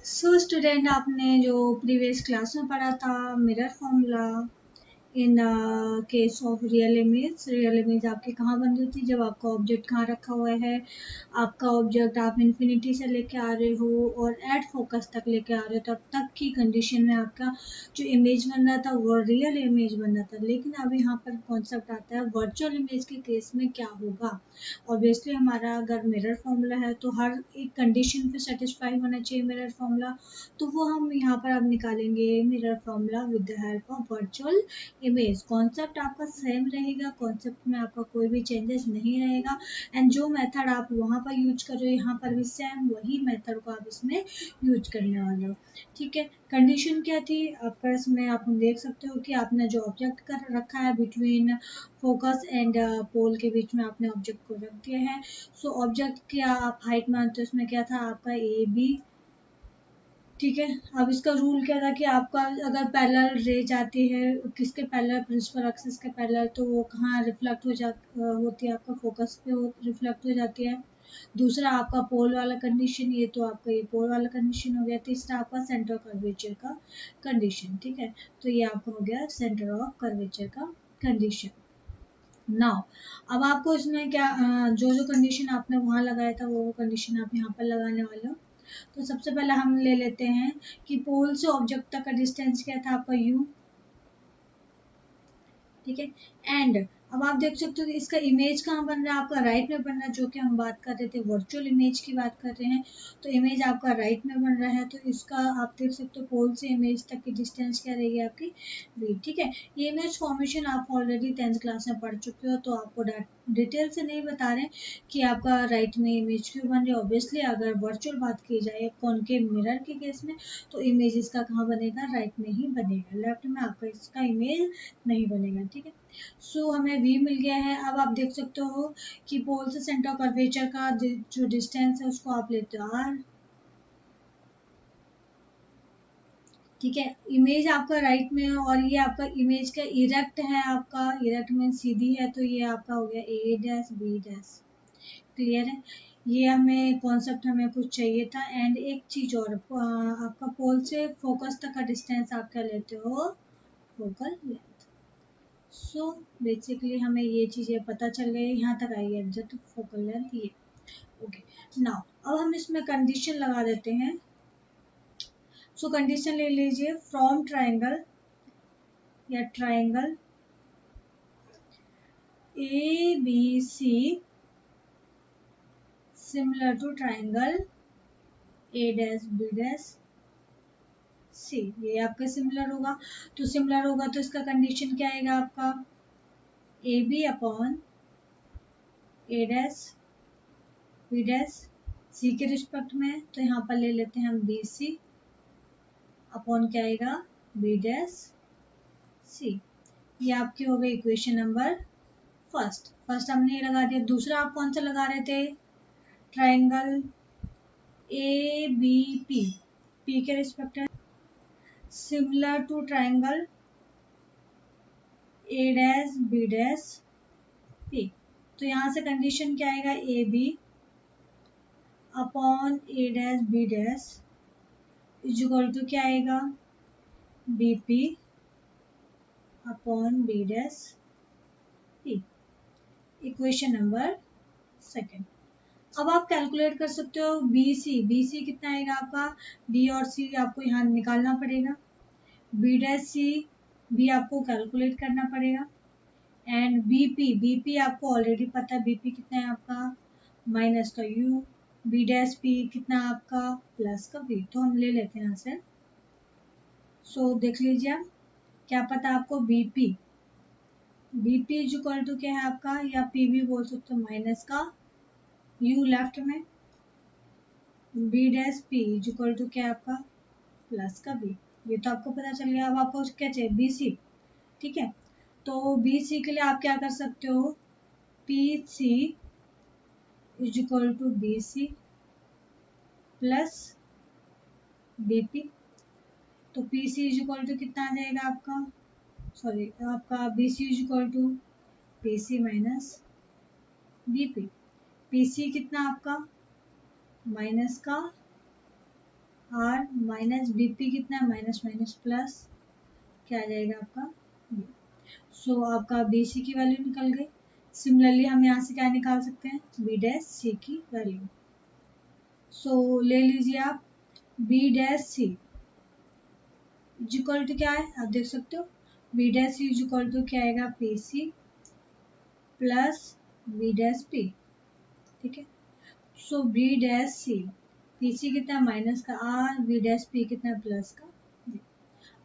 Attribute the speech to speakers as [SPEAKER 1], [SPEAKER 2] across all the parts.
[SPEAKER 1] Student, आपने जो previous class में पढ़ा था mirror formula in case of real image आपकी कहाँ बन रही थी? जब आपका ऑब्जेक्ट कहाँ रखा हुआ है, आपका ऑब्जेक्ट आप इन्फिनिटी से लेके आ रहे हो और एट फोकस तक लेके आ रहे हो, तब तक की कंडीशन में आपका जो इमेज बन रहा था वो रियल इमेज बन रहा था। लेकिन अब यहाँ पर कॉन्सेप्ट आता है वर्चुअल इमेज के केस में क्या होगा। ऑब्वियसली हमारा अगर मिरर फॉर्मूला है तो हर एक कंडीशन पे सेटिस्फाई होना चाहिए मिरर फॉर्मूला, तो वो हम यहाँ पर अब निकालेंगे mirror formula with the help of virtual image. Concept आपका सेम रहेगा, कॉन्सेप्ट में आपका कोई भी चेंजेस नहीं रहेगा एंड जो मेथड आप वहाँ पर यूज कर रहे हो यहाँ पर भी सेम वही मेथड को आप इसमें यूज करने वाले हो। ठीक है, कंडीशन क्या थी आपका इसमें? आप देख सकते हो कि आपने जो ऑब्जेक्ट कर रखा है बिटवीन फोकस एंड पोल के बीच में आपने ऑब्जेक्ट को रख दिया है। सो ऑब्जेक्ट की आप हाइट मानते हो, इसमें क्या था आपका ए बी। ठीक है, अब इसका रूल क्या था कि आपका अगर पैरेलल रे जाती है किसके पैरेलल, प्रिंसिपल एक्सिस के पैरेलल, तो वो कहाँ रिफ्लेक्ट होती है? आपका फोकस पे रिफ्लेक्ट हो जाती है। दूसरा आपका पोल वाला कंडीशन, ये तो आपका ये पोल वाला कंडीशन हो गया। तीसरा आपका सेंटर कर्वेचर का कंडीशन। ठीक है, तो ये आपका हो गया सेंटर ऑफ कर्वेचर का कंडीशन। नाउ अब आपको इसमें क्या जो जो कंडीशन आपने वहां लगाया था वो कंडीशन आप यहाँ पर लगाने वाले हो। तो सबसे पहले हम ले लेते हैं कि पोल से ऑब्जेक्ट तक का डिस्टेंस क्या था आपका u। ठीक है, एंड अब आप देख सकते हो कि इसका इमेज कहाँ बन रहा है? आपका राइट में बन रहा है, जो कि हम बात कर रहे थे वर्चुअल इमेज की बात कर रहे हैं। तो इमेज आपका राइट में बन रहा है, तो इसका आप देख सकते हो पोल से इमेज तक की डिस्टेंस क्या रहेगी आपकी v। ठीक है, ये इमेज फॉर्मेशन आप ऑलरेडी 10th क्लास में पढ़ चुके हो, तो आपको डिटेल से नहीं बता रहे कि आपका राइट में इमेज क्यों बन रही है। ऑब्वियसली अगर वर्चुअल बात की जाए कॉनकेव मिरर के केस में, तो इमेज इसका कहाँ बनेगा? राइट में ही बनेगा, लेफ्ट में आपका इसका इमेज नहीं बनेगा। ठीक है, सो हमें v मिल गया है। अब आप देख सकते हो कि पोल से सेंटर कर्वेचर का जो डिस्टेंस है उसको आप लेते हो r। ठीक है, इमेज आपका राइट में है और ये आपका इमेज का इरेक्ट है, आपका इरेक्ट में सीधी है, तो ये आपका हो गया a dash b dash. Clear है, ये हमें कॉन्सेप्ट हमें कुछ चाहिए था। एंड एक चीज और, आपका पोल से फोकस तक का डिस्टेंस आप क्या लेते हो? Focal length. सो बेसिकली हमें ये चीजें पता चल गई, यहाँ तक आई है एग्जैक्ट फोकल लेंथ ये। ओके, नाउ अब हम इसमें कंडीशन लगा देते हैं। सो कंडीशन ले लीजिए, फ्रॉम ट्राइंगल या triangle A B C similar to triangle A dash B dash C, ये आपका सिमिलर होगा। तो सिमिलर होगा तो इसका कंडीशन क्या आएगा आपका? A B upon A dash B dash C के रिस्पेक्ट में, तो यहाँ पर ले लेते हैं हम बी सी अपॉन क्या आएगा? B dash C. ये आपकी हो गई इक्वेशन नंबर फर्स्ट हमने ये लगा दिया। दूसरा आप कौन सा लगा रहे थे? Triangle A B P, P के रिस्पेक्ट है similar to triangle A dash B dash P. तो यहाँ से कंडीशन क्या आएगा? A B upon A dash B dash is equal to क्या आएगा? B P upon B dash P. Equation number second. अब आप कैलकुलेट कर सकते हो बी सी कितना आएगा आपका? बी और सी आपको यहाँ निकालना पड़ेगा, बी डैश सी भी आपको कैलकुलेट करना पड़ेगा एंड बीपी आपको ऑलरेडी पता है, बीपी कितना है आपका? माइनस का यू, बी डैश पी कितना आपका? प्लस का बी। तो हम ले लेते हैं यहाँ से। सो देख लीजिए आप, क्या पता आपको बीपी इज इक्वल टू क्या है आपका, या पी भी बोल सकते हो, माइनस का यू लेफ्ट में, B dash P is equal to क्या आपका? प्लस का बी। ये तो आपको पता चल गया। अब आपको क्या चाहिए? B C. ठीक है, तो बी सी के लिए आप क्या कर सकते हो? P C is equal to B C plus BP. तो P C is equal to कितना आ जाएगा आपका? सॉरी, आपका B C is equal to P C minus BP. P C कितना आपका? माइनस का आर माइनस बीपी कितना है, माइनस माइनस प्लस, क्या आ जाएगा आपका बी। सो आपका बी सी की वैल्यू निकल गई। सिमिलरली हम यहाँ से क्या निकाल सकते हैं, बी डैश सी की वैल्यू। सो ले लीजिए आप B dash C equal to क्या है, आप देख सकते हो B dash C equal to क्या आएगा, P C plus B dash P. ठीक है, so B dash C, P C कितना माइनस का आर, बी डैश पी कितना प्लस का बी।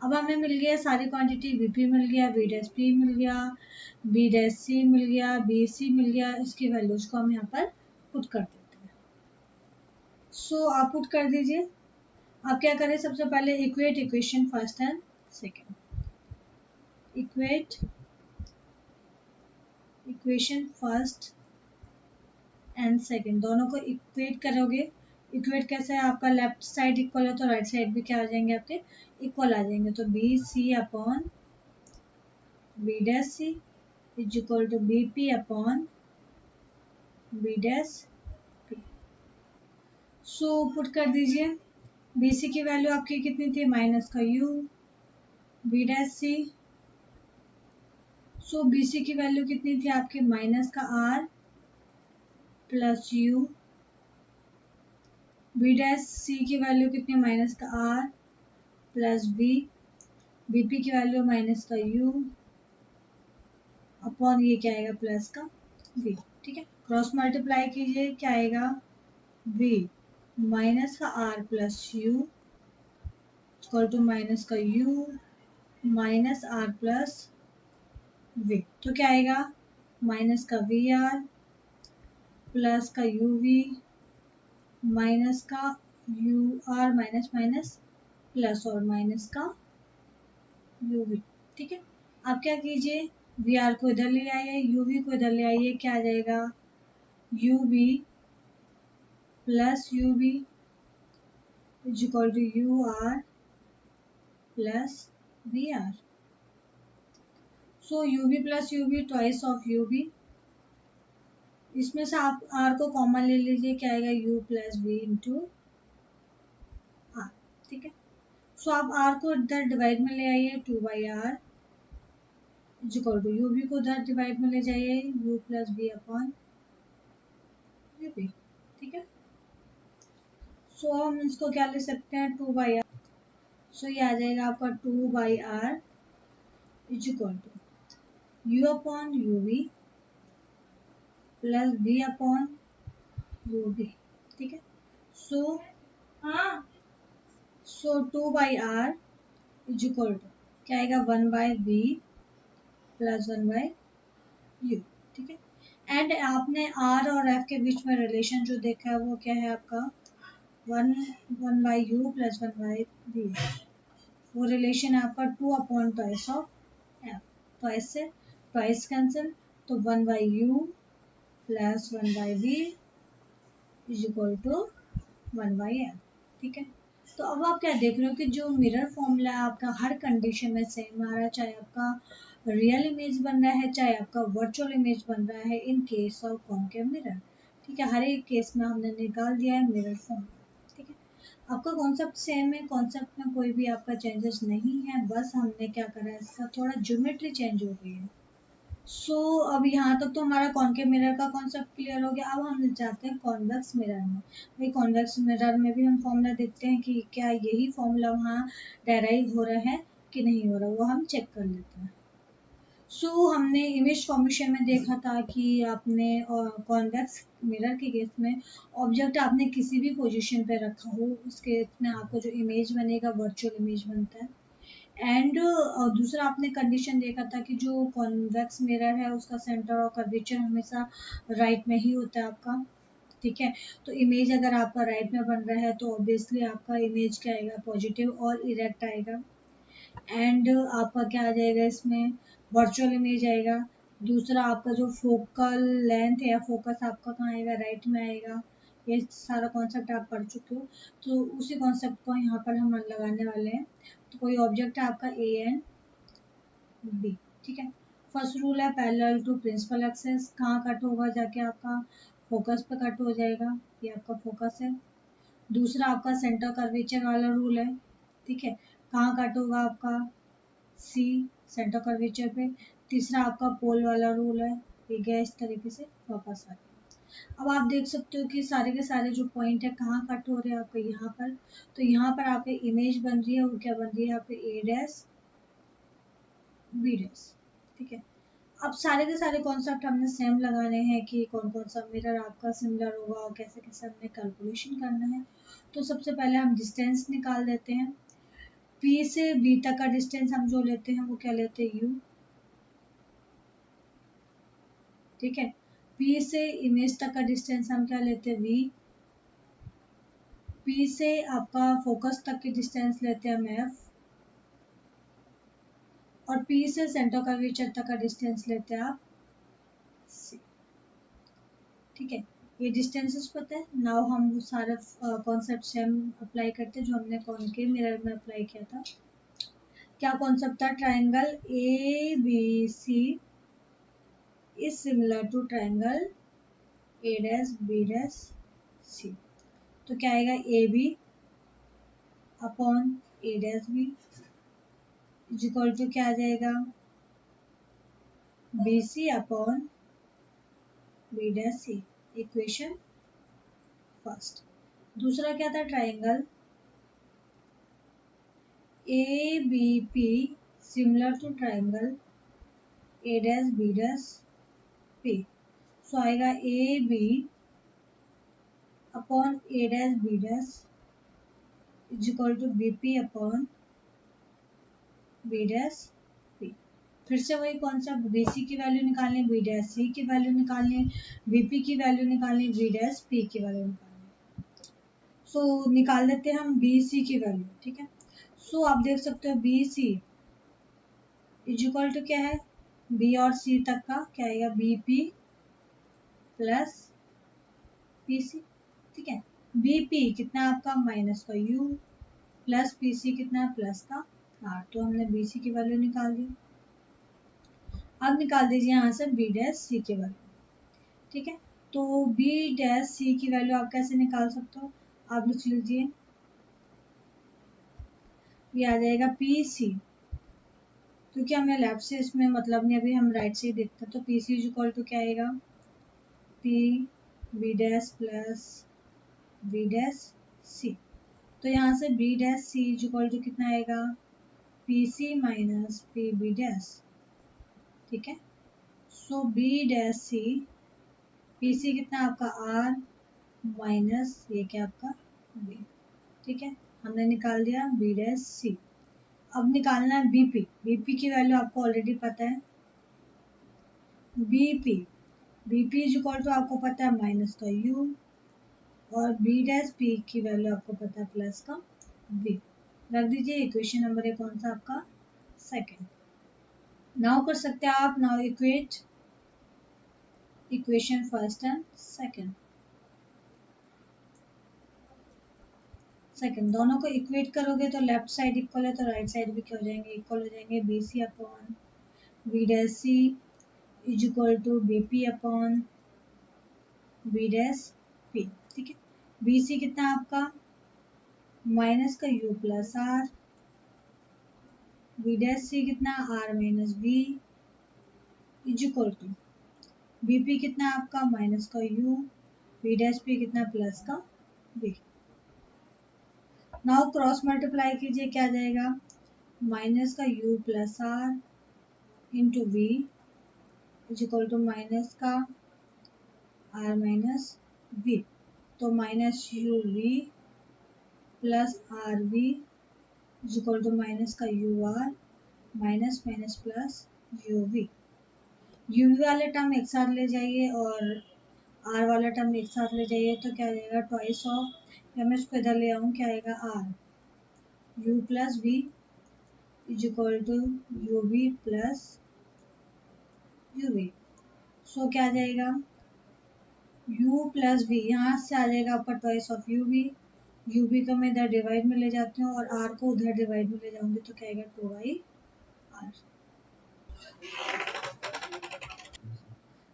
[SPEAKER 1] अब हमें मिल गया सारी क्वांटिटी, बीपी मिल गया, बी डैश पी मिल गया, बी डैश सी मिल गया, बी सी मिल गया। इसकी वैल्यूज को हम यहाँ पर पुट कर देते हैं। सो आप पुट कर दीजिए। आप क्या करें, सबसे पहले equate equation first and second, equate equation first and second, दोनों को इक्वेट करोगे। इक्वेट कैसे है, आपका लेफ्ट साइड इक्वल है तो राइट साइड भी क्या आ जाएंगे आपके, इक्वल आ जाएंगे। तो B C upon B dash C is equal to B P upon B dash P. So put कर दीजिए। बी सी की वैल्यू आपकी कितनी थी, माइनस का U, B dash C, so B C की वैल्यू कितनी थी आपकी, माइनस का R plus U, B dash C की वैल्यू कितनी, माइनस का आर प्लस बी, बीपी की वैल्यू माइनस का यू अपॉन ये क्या आएगा, प्लस का बी। ठीक है, क्रॉस मल्टीप्लाई कीजिए, क्या आएगा, बी माइनस का R plus U equal to minus का U minus R plus V. तो क्या आएगा, माइनस का वी आर प्लस का यू वी माइनस का U R minus minus plus और माइनस का यू वी। ठीक है, आप क्या कीजिए, वी आर को इधर ले आइए, यू वी को इधर ले आइए, क्या आ जाएगा, U V plus U V is equal to U R plus V R. So U V plus U V twice of U V, इसमें से आप आर को कॉमन ले लीजिए, क्या आएगा, U plus V into R. ठीक है, सो आप आर को इधर डिवाइड में ले आइए, two by R equal to U V को उधर डिवाइड में ले जाइए, U plus B upon U B. ठीक है, सो हम इसको क्या ले सकते हैं, टू बाई आर। सो ये आ जाएगा आपका two by R equal to U upon U V plus B upon U B. ठीक है, so so two by R equal to क्या आएगा, one by B plus one by U. ठीक है, एंड आपने आर और एफ के बीच में रिलेशन जो देखा है वो क्या है आपका, one one by you plus one by B. वो रिलेशन है आपका two upon twice of F, twice से ट्वाइस कैंसिल, तो one by you plus one by B is equal to one by F. ठीक है, तो अब आप क्या देख रहे हो कि जो मिरर फॉर्मूला है आपका हर कंडीशन में सेम आ रहा है, चाहे आपका रियल इमेज बन रहा है चाहे आपका वर्चुअल इमेज बन रहा है, in case of concave mirror. ठीक है, हर एक केस में हमने निकाल दिया है मिरर फॉर्मूला। ठीक है, आपका कॉन्सेप्ट सेम है, कॉन्सेप्ट में कोई भी आपका चेंजेस नहीं है, बस हमने क्या करा है, इसका थोड़ा ज्योमेट्री चेंज हो गई है। सो अब यहाँ तक तो हमारा कॉन्केव मिरर का कॉन्सेप्ट क्लियर हो गया। अब हम जाते हैं कॉन्वेक्स मिरर में। भाई कॉन्वेक्स मिरर में भी हम फॉर्मूला देखते हैं कि क्या यही फॉर्मूला वहाँ डेराइव हो रहा है कि नहीं हो रहा, वो हम चेक कर लेते हैं। सो हमने इमेज फॉर्मेशन में देखा था कि आपने कॉन्वेक्स मिरर के केस में ऑब्जेक्ट आपने किसी भी पोजीशन पे रखा हो, उस केस में आपको जो इमेज बनेगा वर्चुअल इमेज बनता है। एंड दूसरा आपने कंडीशन देखा था कि जो कॉन्वेक्स मिरर है उसका सेंटर और कर्वेचर हमेशा राइट में ही होता है आपका। ठीक है, तो इमेज अगर आपका राइट में बन रहा है तो ऑब्वियसली आपका इमेज क्या आएगा, पॉजिटिव और इरेक्ट आएगा। एंड आपका क्या आ जाएगा, इसमें वर्चुअल इमेज आएगा। दूसरा आपका जो फोकल लेंथ है या फोकस आपका कहाँ आएगा, राइट में आएगा। ये सारा कॉन्सेप्ट आप पढ़ चुके हो, तो उसी कॉन्सेप्ट को यहाँ पर हम लगाने वाले हैं। तो कोई ऑब्जेक्ट है आपका ए एंड बी। ठीक है, फर्स्ट रूल है पैरेलल टू प्रिंसिपल एक्सेस, कहाँ कट होगा, जाके आपका फोकस पे कट हो जाएगा, ये आपका फोकस है। दूसरा आपका सेंटर कर्वेचर वाला रूल है, ठीक है, कहाँ कट होगा आपका सी सेंटर कर्वेचर पे। तीसरा आपका पोल वाला रूल है, ये गया इस तरीके से वापस आ गया। अब आप देख सकते हो कि सारे के सारे जो पॉइंट है कहाँ कट हो रहे हैं आपके यहाँ पर, तो यहाँ पर आपकी इमेज बन रही है, वो क्या बन रही है यहाँ पे ए डैश बी डैश, ठीक है। अब सारे के सारे कॉन्सेप्ट हमने सेम लगाने हैं कि कौन कौन सा मिरर आपका सिमिलर होगा और कैसे कैसे हमने कैलकुलेशन करना है। तो सबसे पहले हम डिस्टेंस निकाल देते हैं। P से B तक का डिस्टेंस हम जो लेते हैं वो क्या लेते हैं U, ठीक है। P से इमेज तक का डिस्टेंस हम क्या लेते हैं V। P से आपका फोकस तक की डिस्टेंस लेते हैं हम F, और P से सेंटर कर्वेचर तक का डिस्टेंस लेते हैं आप C, ठीक है। ये डिस्टेंसेस पता है। नाउ हम वो सारे कॉन्सेप्ट सेम अप्लाई करते हैं जो हमने कॉनकेव मिरर में अप्लाई किया था। क्या कॉन्सेप्ट था, triangle A B C is similar to triangle A dash B dash C. तो क्या आएगा, A B upon A dash B is equal to क्या आ जाएगा, B C upon B dash C, equation first. दूसरा क्या था, triangle A B P similar to triangle A dash B dash P. So आएगा A B upon A dash B dash is equal to B P upon B dash P. फिर से वही concept, B C की value निकालनी, B dash C की value निकालनी, B P की value निकालनी, बी डैश पी की वैल्यू निकालनी। सो निकाल देते हैं हम बी सी की वैल्यू, ठीक है। सो आप देख सकते हो B C is equal to क्या है, बी और सी तक का क्या आएगा, B P plus P C, ठीक है। बी पी कितना आपका माइनस का यू, प्लस पी सी कितना प्लस का आर। तो हमने बी सी की वैल्यू निकाल दी। अब निकाल दीजिए यहाँ से बी डैश सी की वैल्यू, ठीक है। तो बी डैश सी की वैल्यू आप कैसे निकाल सकते हो, आप लिख लीजिए, ये आ जाएगा पी सी, क्योंकि हमें लेफ्ट से इसमें मतलब नहीं, अभी हम राइट से ही देखते हैं। तो P C is equal to क्या आएगा, P B dash plus B dash C. तो यहाँ से B dash C is equal to कितना आएगा, P C minus P B dash, ठीक है। So B dash C, P C कितना आपका आर माइनस ये क्या आपका बी, ठीक है। हमने निकाल दिया बी डैश सी। अब निकालना है बीपी। बीपी की वैल्यू आपको ऑलरेडी पता है, BP BP is equal to आपको पता है माइनस का यू, और बी डैश पी की वैल्यू आपको पता है प्लस का बी। रख दीजिए, इक्वेशन नंबर है कौन सा आपका, सेकंड। नाउ कर सकते हैं आप, now equate equation first and second. Second दोनों को इक्वेट करोगे तो लेफ्ट साइड इक्वल है, तो राइट साइड भी क्या हो जाएंगे, इक्वल हो जाएंगे। B C upon B dash C is equal to B P upon B dash P, ठीक है। बी सी कितना आपका माइनस का U plus R, B dash C कितना R minus B is equal to BP कितना आपका minus का U, B dash P कितना प्लस का बी। नाउ क्रॉस मल्टीप्लाई कीजिए, क्या जाएगा, माइनस का U plus R into B is equal to minus का आर माइनस बी। तो minus U V plus R B is equal to minus का U R minus minus plus U V. U V वाले term एक साथ ले जाइए और are वाला टर्म एक साथ ले जाइए, तो क्या आ जाएगा, ट्वाइस ऑफ, या मैं इसको इधर ले आऊँ, क्या आएगा, R U plus V is equal to U V plus U V. So क्या आ जाएगा, u प्लस v, यहाँ से आ जाएगा आपका ट्वाइस ऑफ यू वी को मैं इधर डिवाइड में ले जाती हूँ और r को उधर डिवाइड में ले जाऊंगी, तो क्या आएगा, 2/r।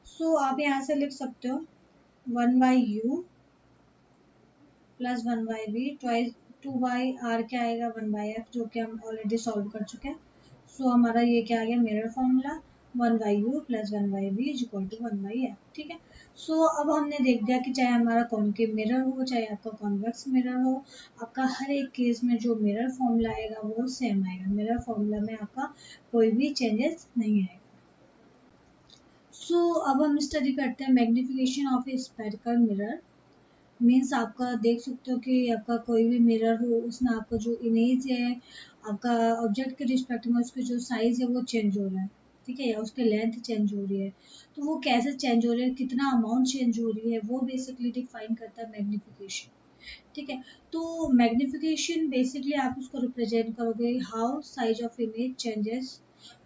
[SPEAKER 1] सो आप यहाँ से लिख सकते हो 1/u plus 1/v twice 2/r क्या आएगा 1/f, जो कि हम ऑलरेडी सॉल्व कर चुके हैं। सो हमारा ये क्या आ गया mirror formula 1/u plus 1/v is equal to 1/f। ठीक है, सो अब हमने देख दिया कि चाहे हमारा कॉनकेव मिरर हो चाहे आपका कॉन्वेक्स मिरर हो, आपका हर एक केस में जो मिरर फॉर्मूला आएगा वो सेम आएगा। मिरर फॉर्मूला में आपका कोई भी चेंजेस नहीं आएगा। सो अब हम स्टडी करते हैं magnification of A spherical mirror. Means आपका देख सकते हो कि आपका कोई भी मिरर हो उसमें आपका जो इमेज है आपका ऑब्जेक्ट के रिस्पेक्ट में उसकी जो साइज है वो चेंज हो रहा है। ठीक है, या उसकी लेंथ चेंज हो रही है, तो वो कैसे चेंज हो रही है, कितना अमाउंट चेंज हो रही है, वो बेसिकली डिफाइन करता है मैग्निफिकेशन। ठीक है, तो मैग्निफिकेशन बेसिकली आप उसको रिप्रेजेंट करोगे how size of image changes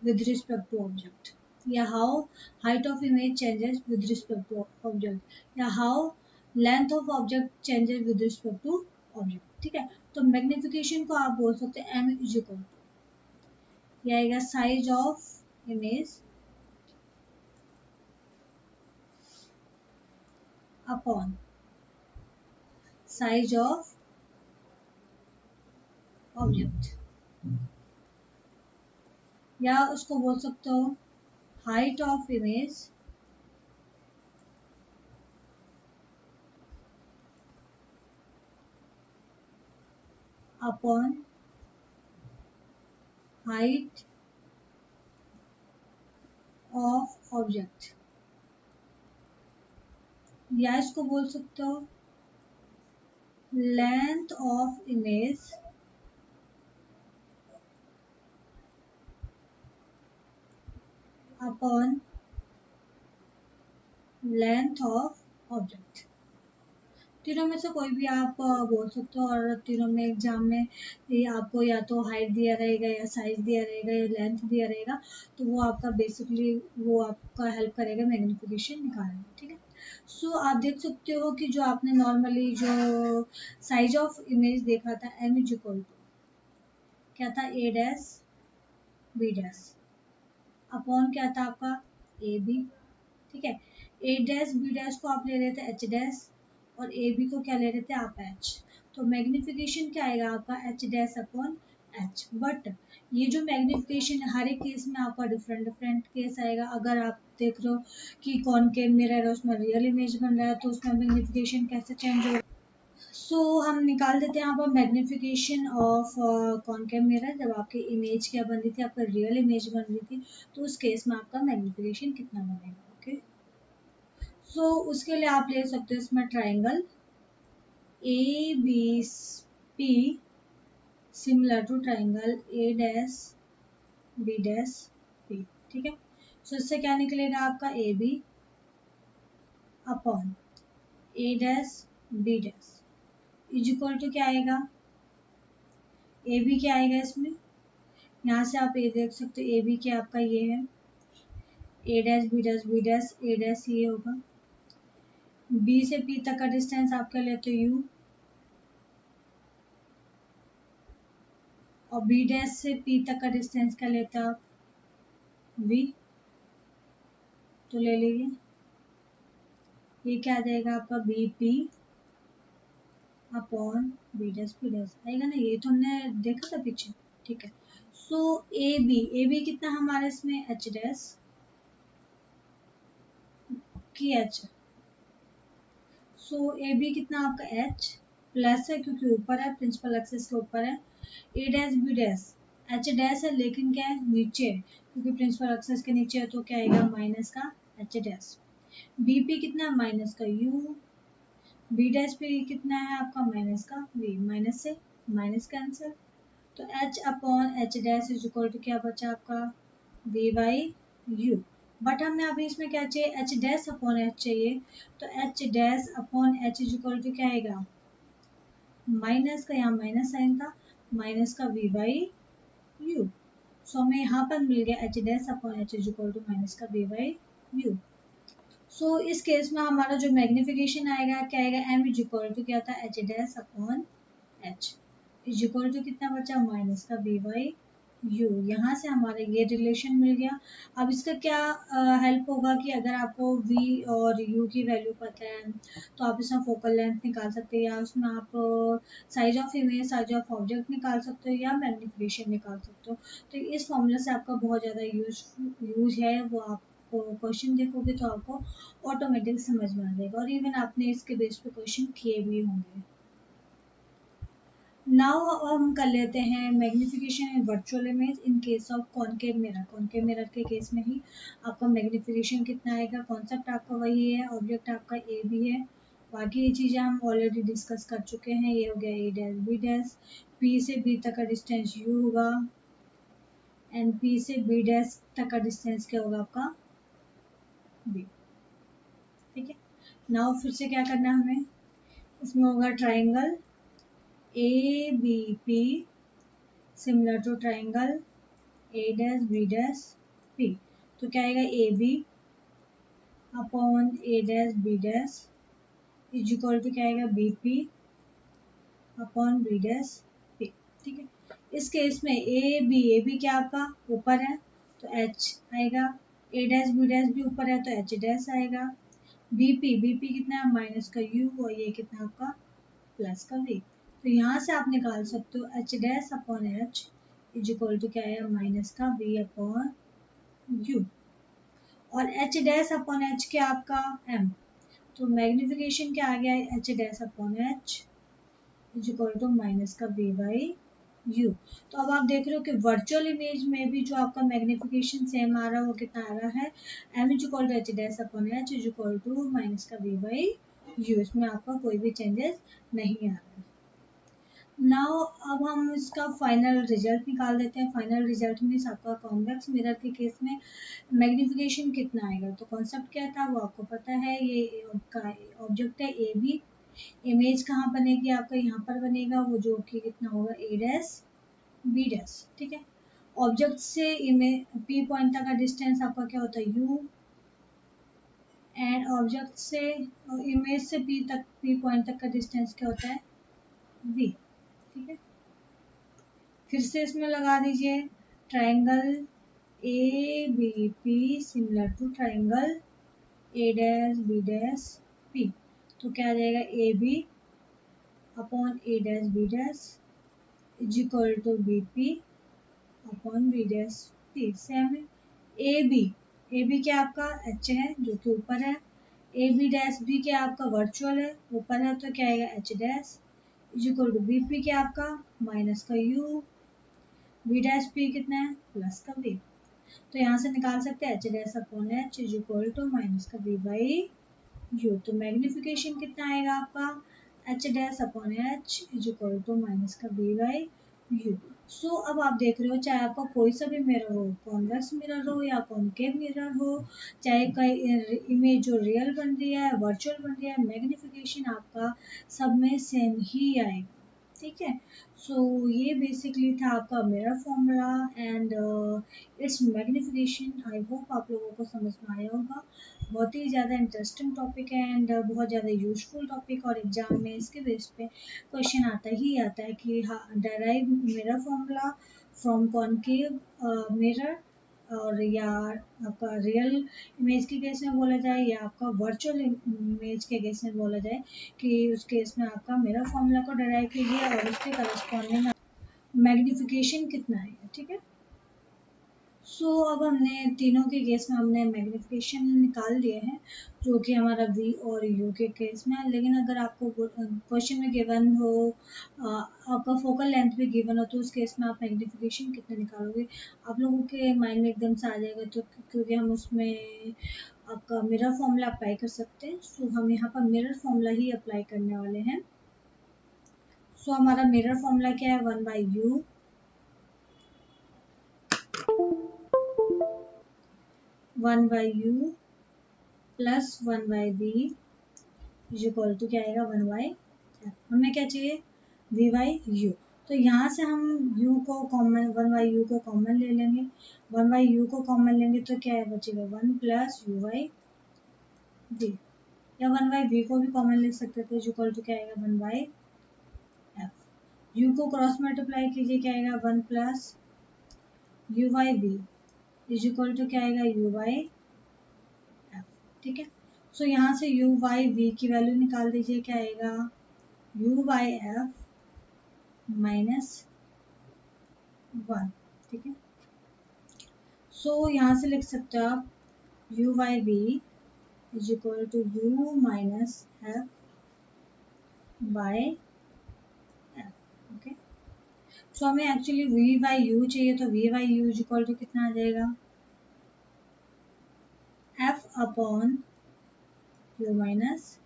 [SPEAKER 1] with respect to object, या how height of image changes with respect to object, या how length of object changes with respect to object. ठीक है, तो मैग्निफिकेशन को आप बोल सकते हैं एम इज इक्वल टू, यह आएगा size of image upon size of object, या उसको बोल सकते हो height of image upon height of object, या इसको बोल सकते हो length of image upon length of object. तीनों में से कोई भी आप बोल सकते हो, और तीनों में एग्जाम में ये आपको या तो हाइट दिया रहेगा या साइज दिया रहेगा या लेंथ दिया रहेगा, तो वो आपका बेसिकली वो आपका हेल्प करेगा मैग्निफिकेशन निकालने में। ठीक है, सो आप देख सकते हो कि जो आपने नॉर्मली जो साइज ऑफ इमेज देखा था एम इज इक्वल टू क्या था ए डैश बी डैश अपॉन क्या था आपका ए बी। ठीक है, ए डैश बी डैश को आप ले रहे थे एच डैश और ए बी को क्या ले रहे थे आप एच, तो मैग्निफिकेशन क्या आएगा आपका h dash upon H. But ये जो मैग्निफिकेशन हर एक केस में आपका डिफरेंट डिफरेंट केस आएगा। अगर आप देख रहे हो कि कॉनकेव मिरर है उसमें रियल इमेज बन रहा है तो उसमें मैग्निफिकेशन कैसे चेंज होगा। सो हम निकाल देते हैं यहाँ पर मैग्निफिकेशन ऑफ कॉनकेव मिरर। जब आपकी इमेज क्या बन रही थी, आपका रियल इमेज बन रही थी, तो उस केस में आपका मैग्निफिकेशन कितना बनेगा। ओके, सो उसके लिए आप ले सकते हो इसमें triangle A B P similar to triangle A dash B dash P. ठीक है, सो इससे क्या निकलेगा आपका A B upon A dash B dash is equal to क्या आएगा ए बी क्या आएगा इसमें, यहाँ से आप ए देख सकते हो ए बी क्या आपका ये है A dash B dash B dash A dash ये होगा, बी से पी तक का डिस्टेंस आप क्या लेते हो यू, और बी डैश से पी तक का डिस्टेंस क्या लेते हो आप वी, तो ले लीजिए ये क्या आ जाएगा आपका B P upon B dash P dash आएगा ना, ये तो हमने देखा था पीछे। ठीक है, सो ए बी कितना हमारे इसमें एच डैश की एच, सो ए बी कितना आपका एच प्लस है क्योंकि ऊपर है प्रिंसिपल एक्सिस के ऊपर है, A dash B dash H dash है लेकिन क्या है नीचे है क्योंकि प्रिंसिपल एक्सिस के नीचे है, तो क्या आएगा माइनस का एच डैश। बी पी कितना है माइनस का यू, बी डैश पे कितना है आपका माइनस का वी, माइनस से माइनस कैंसिल, तो H upon H dash is equal to क्या बचा आपका वी बाई यू। बट हमें अभी इसमें क्या चाहिए एच डैश अपॉन एच चाहिए, तो H dash upon H is equal to क्या आएगा माइनस का, यहाँ माइनस साइन था माइनस का वी बाई यू। सो हमें यहाँ पर मिल गया H dash upon H is equal to minus का वी बाई यू। सो इस केस में हमारा जो मैग्निफिकेशन आएगा क्या आएगा एम इज इक्वल टू क्या था H dash upon H is equal to कितना बचा माइनस का वी बाई यू। यहाँ से हमारे ये रिलेशन मिल गया। अब इसका क्या हेल्प होगा कि अगर आपको वी और यू की वैल्यू पता है तो आप इसमें फोकल लेंथ निकाल सकते हैं, या उसमें आप size of image, size of object निकाल सकते हो, या मैग्निफिकेशन निकाल सकते हो। तो इस फॉर्मूला से आपका बहुत ज़्यादा यूज है, वो आप क्वेश्चन देखोगे तो आपको ऑटोमेटिक समझ में आ जाएगा, और इवन आपने इसके बेस पे क्वेश्चन किए भी होंगे। नाउ हम कर लेते हैं magnification in virtual image in case of concave mirror. Concave mirror के केस में ही आपका मैग्निफिकेशन कितना आएगा। कॉन्सेप्ट आपका वही है, ऑब्जेक्ट आपका ए भी है, बाकी ये चीज़ें हम ऑलरेडी डिस्कस कर चुके हैं। ये हो गया ए डैश बी डैश, पी से बी तक का डिस्टेंस यू होगा, एंड पी से बी डैश तक का डिस्टेंस क्या होगा आपका बी। ठीक है, नाउ फिर से क्या करना है हमें, इसमें होगा triangle A B P similar to triangle A dash B dash P. तो क्या आएगा, A B upon A dash B dash is equal to क्या आएगा, B P upon B dash P. ठीक है, इस केस में ए बी क्या आपका ऊपर है तो एच आएगा, ए डैश बी डैश भी ऊपर है तो एच डैश आएगा, बी पी कितना है माइनस का यू, और ये कितना आपका प्लस का वी। तो यहाँ से आप निकाल सकते हो h dash upon H is equal to क्या है, माइनस का वी अपॉन यू, और एच डैश अपॉन एच क्या आपका एम। तो मैग्निफिकेशन क्या आ गया, H dash upon H is equal to minus का वी बाई यू। तो अब आप देख रहे हो कि वर्चुअल इमेज में भी जो आपका मैग्निफिकेशन सेम आ रहा है वो कितना आ रहा है, m is equal to h dash upon H is equal to minus का वी बाई यू। इसमें आपका कोई भी चेंजेस नहीं आ रहा है। नाउ अब हम इसका फाइनल रिजल्ट निकाल देते हैं। फाइनल रिजल्ट में आपका कॉन्वेक्स मिरर के केस में मैग्निफिकेशन कितना आएगा। तो कॉन्सेप्ट क्या था वो आपको पता है, ये आपका ऑब्जेक्ट है ए बी, इमेज कहाँ बनेगी आपका यहाँ पर बनेगा, वो जो कि कितना होगा ए डैश बी डैश। ठीक है, ऑब्जेक्ट से इमेज पी पॉइंट तक का डिस्टेंस आपका क्या होता है यू, एंड ऑब्जेक्ट से इमेज से पी पॉइंट तक का डिस्टेंस क्या होता है बी। ठीक है, फिर से इसमें लगा दीजिए triangle A B P similar to triangle A dash B dash P. तो क्या आ जाएगा, A B upon A dash B dash is equal to B P upon B dash P. Same है, ए बी क्या आपका H है जो कि ऊपर है, ए बी डैश बी क्या आपका वर्चुअल है ऊपर है, तो क्या आएगा h dash is equal to B P क्या आपका माइनस का यू, बी डैश पी कितना है प्लस का वी। तो यहाँ से निकाल सकते हैं h dash upon H is equal to minus का वी बाई यू। तो मैग्निफिकेशन कितना आएगा आपका, h dash upon H is equal to minus का वी बाई यू। सो अब आप देख रहे हो चाहे आपका कोई सा भी मिरर हो, कॉन्वेक्स मिरर हो या कॉनकेव मिरर हो, चाहे कई इमेज जो रियल बन रही है वर्चुअल बन रही है, मैग्निफिकेशन आपका सब में सेम ही आएगा। ठीक है, सो ये बेसिकली था आपका mirror formula and it's magnification. I hope आप लोगों को समझ में आया होगा। बहुत ही ज़्यादा इंटरेस्टिंग टॉपिक है एंड बहुत ज़्यादा यूजफुल टॉपिक, और एग्जाम में इसके बेस पे क्वेश्चन आता ही आता है कि हाँ derive mirror formula from concave mirror, और या आपका रियल इमेज के केस में बोला जाए या आपका वर्चुअल इमेज के केस में बोला जाए कि उस केस में आपका मिरर फॉर्मूला को डेराइव कीजिए और उसके करस्पॉन्डिंग मैग्निफिकेशन कितना है। ठीक है, सो अब हमने तीनों के केस में हमने मैग्निफिकेशन निकाल दिए हैं जो कि हमारा वी और यू के केस में है। लेकिन अगर आपको क्वेश्चन में गिवन हो, आपका फोकल लेंथ भी गिवन हो, तो उस केस में आप मैग्निफिकेशन कितना निकालोगे आप लोगों के माइंड में एकदम से आ जाएगा। तो क्योंकि हम उसमें आपका मिरर फॉर्मूला अप्लाई कर सकते हैं, सो हम यहाँ पर मिरर फॉर्मूला ही अप्लाई करने वाले हैं। सो हमारा मिरर फॉर्मूला क्या है, 1/u 1/u plus 1/v is equal to क्या आएगा 1/f। हमें क्या चाहिए v/u। तो यहाँ से हम u को कॉमन 1/u को कॉमन ले लेंगे, 1/u को कॉमन लेंगे तो क्या है बचेगा 1 प्लस u/v, या 1/v को भी कॉमन ले सकते थे इज इक्वल टू क्या आएगा 1/f। u को क्रॉस मल्टीप्लाई कीजिए क्या आएगा 1 plus u by we is equal to क्या आएगा, यू बाई एफ। ठीक है, सो यहाँ से यू बाई वी की वैल्यू निकाल दीजिए, क्या आएगा, यू बाई एफ माइनस 1। ठीक है, सो यहाँ से लिख सकते हो आप U by we is equal to U minus F by F. Okay, so हमें एक्चुअली v बाई यू चाहिए, तो v by you is equal to कितना आ जाएगा, f upon U minus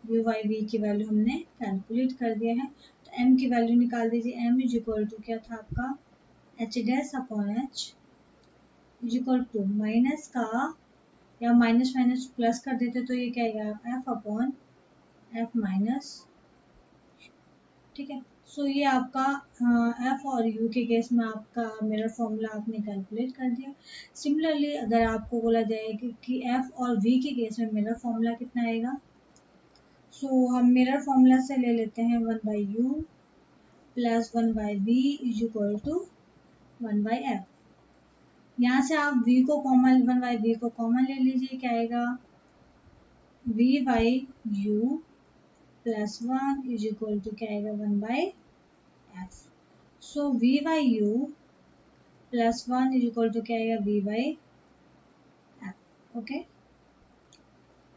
[SPEAKER 1] U by V की वैल्यू हमने calculate कर दिया है, तो m की वैल्यू निकाल दीजिए, m इज इक्वल टू क्या था आपका, h dash upon h is equal to minus का, या माइनस माइनस प्लस कर देते तो ये क्या आएगा, f अपॉन f माइनस। ठीक है, सो ये आपका एफ और यू के केस में आपका मिरर फॉर्मूला आपने कैलकुलेट कर दिया। सिमिलरली अगर आपको बोला जाए कि एफ और वी के केस में मिरर फॉर्मूला कितना आएगा, सो हम मिरर फॉर्मूला से ले लेते हैं 1 by you plus 1 by we is equal to 1 by f. यहाँ से आप v को कॉमन, 1 बाई वी को कॉमन ले लीजिए, क्या आएगा, v by you plus 1 is equal to क्या आएगा, 1 by f. So v by you plus 1 is equal to क्या आएगा, v by f. Okay,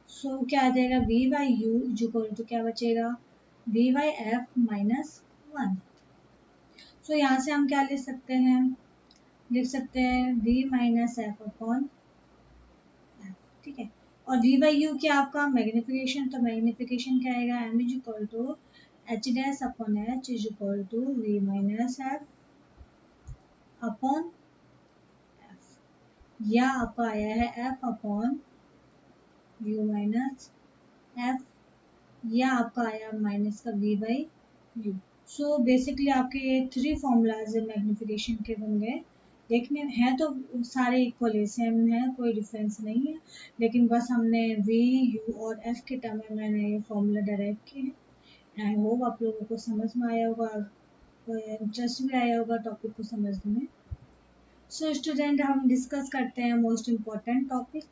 [SPEAKER 1] so क्या आ जाएगा, v by you is equal to क्या बचेगा, v बाई एफ माइनस 1। सो यहाँ से हम क्या लिख सकते हैं, लिख सकते हैं v minus f upon F. ठीक है, और v बाई यू क्या आपका मैग्निफिकेशन, तो मैग्निफिकेशन क्या आएगा, m is equal to h dash upon H is equal to v minus f upon, या आपका आया है f upon u minus f, या आपका आया माइनस का v by you. So basically आपके ये 3 फॉर्मूलाज मैग्निफिकेशन के बन गए। देखने हैं तो सारे इक्वली सेम है, कोई डिफरेंस नहीं है, लेकिन बस हमने v u और f के टर्म में मैंने ये फॉर्मूला डेराइव किए हैं। आई होप आप लोगों को समझ में आया होगा, इंटरेस्ट भी आया होगा टॉपिक को समझने में। सो स्टूडेंट, हम डिस्कस करते हैं मोस्ट इम्पॉर्टेंट टॉपिक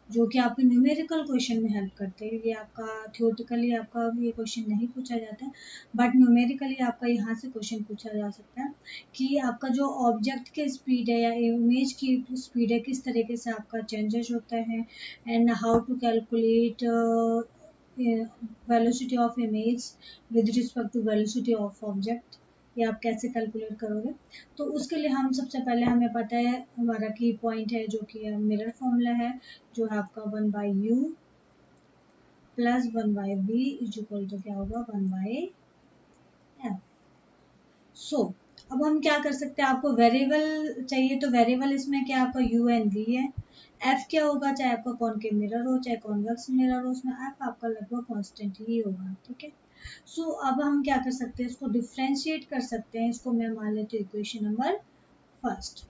[SPEAKER 1] जो कि आपके न्यूमेरिकल क्वेश्चन में हेल्प करते हैं। ये आपका थियोरेटिकली आपका ये क्वेश्चन नहीं पूछा जाता है, बट न्यूमेरिकली आपका यहाँ से क्वेश्चन पूछा जा सकता है कि आपका जो ऑब्जेक्ट की स्पीड है या इमेज की स्पीड है, किस तरीके से आपका चेंजेस होता है, and how to calculate velocity of image with respect to velocity of object, ये आप कैसे कैलकुलेट करोगे। तो उसके लिए हम सबसे पहले, हमें पता है हमारा की पॉइंट है जो कि मिरर फॉर्मूला है, जो है आपका 1 by you plus 1 by we is equal to क्या होगा, 1 बाई एफ। सो अब हम क्या कर सकते हैं, आपको वेरिएबल चाहिए, तो वेरिएबल इसमें क्या आपका यू एंड वी है। एफ क्या होगा, चाहे आपका कॉनकेव मिरर हो चाहे कॉन्वेक्स मिरर हो, उसमें एफ आपका लगभग कांस्टेंट ही होगा। ठीक है, सो अब हम क्या कर सकते हैं, इसको डिफ्रेंशिएट कर सकते हैं। इसको मैं मान लेती हूँ इक्वेशन नंबर फर्स्ट।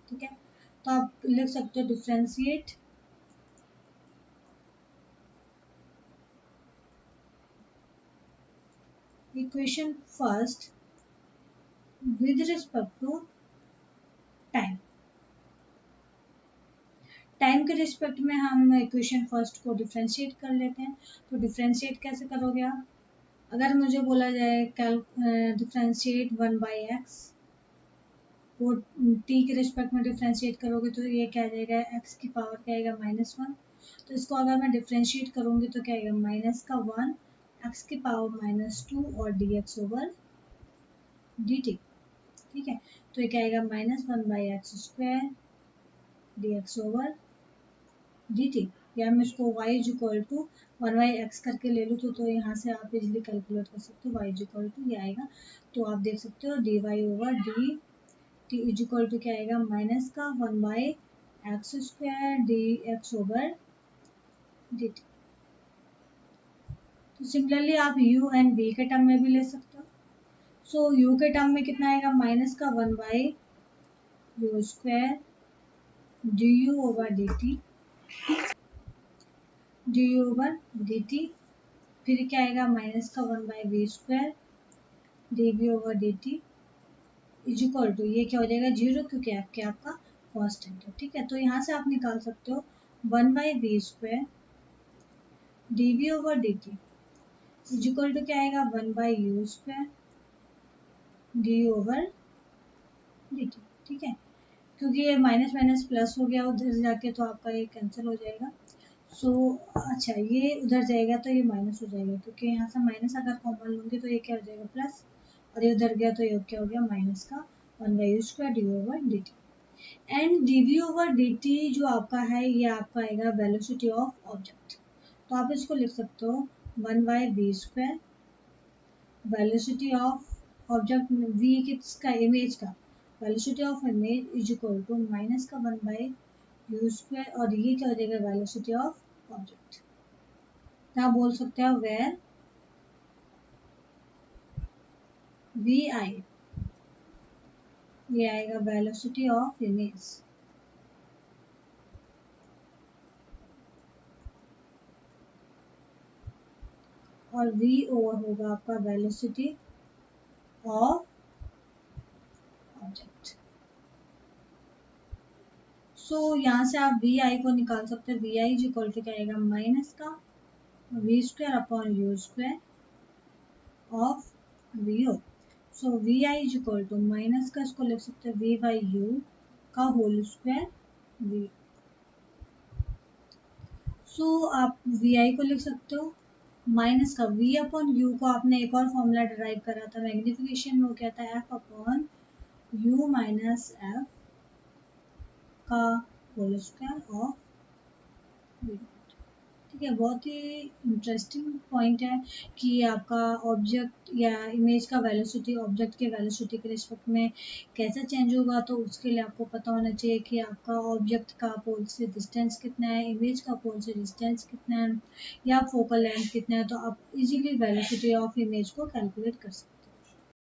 [SPEAKER 1] ठीक है, तो आप लिख सकते हो differentiate equation first with respect to time. Time के रिस्पेक्ट में हम इक्वेशन फर्स्ट को डिफ्रेंशिएट कर लेते हैं। तो डिफ्रेंशिएट कैसे करोगे आप, अगर मुझे बोला जाए डिफ्रेंशिएट 1 बाई एक्स, वो टी के रिस्पेक्ट में डिफ्रेंशिएट करोगे तो ये क्या आ जाएगा, एक्स की पावर क्या आएगा, -1। तो इसको अगर मैं डिफ्रेंशिएट करूँगी तो क्या आएगा, माइनस का 1 एक्स की पावर -2 और D x over d T. ठीक है, तो ये क्या आएगा, -1/x² d x over d T, या मैं इसको y is equal to 1/x करके ले लूँ तो यहाँ से आप इजिली कैलकुलेट कर सकते हो, y इज इक्वल टू ये आएगा। तो आप देख सकते हो dy over d t is equal to क्या आएगा, माइनस का 1/x² d x over d t. तो सिमिलरली आप u एंड v के टर्म में भी ले सकते हो। सो u के टर्म में कितना आएगा, माइनस का 1/u² d u over d t, d u over d t, फिर क्या आएगा, माइनस का 1/v² d v over d t, is equal to, ये क्या हो जाएगा 0 क्योंकि आपका कांस्टेंट है, ठीक है। तो यहाँ से आप निकाल सकते हो 1/v² dv over dt is equal to क्या आएगा 1/u² d ओवर dt, ठीक है। क्योंकि ये माइनस माइनस प्लस हो गया उधर जाके तो आपका ये कैंसिल हो जाएगा। सो अच्छा, ये उधर जाएगा तो ये माइनस हो जाएगा, क्योंकि यहाँ से माइनस अगर कॉमन लूँगी तो ये क्या हो जाएगा प्लस, और ये उधर गया तो ये क्या हो गया माइनस का 1/u² d over d t. And d v over d t जो आपका है ये आपका आएगा वेलोसिटी ऑफ ऑब्जेक्ट। तो आप इसको लिख सकते हो 1/v², velocity of object v किसका, इमेज का, velocity of image is equal to minus का 1/u², और ये क्या हो जाएगा वेलोसिटी ऑफ ऑब्जेक्ट। तो आप बोल सकते हो वेयर वी आई, ये आएगा वेलोसिटी ऑफ इमेज, और v ओवर होगा आपका वेलोसिटी ऑफ ऑब्जेक्ट। सो यहाँ से आप वी आई को निकाल सकते हैं, v i is equal to क्या आएगा माइनस का v² upon u² of v o. So v i is equal to minus का, इसको लिख सकते हैं v/u का होल स्क्वायर v। सो आप वी आई को लिख सकते हो माइनस का v अपॉन u को आपने एक और फॉर्मूला डिराइव करा था मैग्निफिकेशन में, वो क्या था f upon u minus f का होल स्क्वायर ऑफ v। ठीक है, बहुत ही इंटरेस्टिंग पॉइंट है कि आपका ऑब्जेक्ट या इमेज का वेलोसिटी ऑब्जेक्ट के वेलोसिटी के रिस्पेक्ट में कैसे चेंज होगा। तो उसके लिए आपको पता होना चाहिए कि आपका ऑब्जेक्ट का पोल से डिस्टेंस कितना है, इमेज का पोल से डिस्टेंस कितना है, या फोकल लेंथ कितना है। तो आप इजीली वेलोसिटी ऑफ इमेज को कैलकुलेट कर सकते हैं।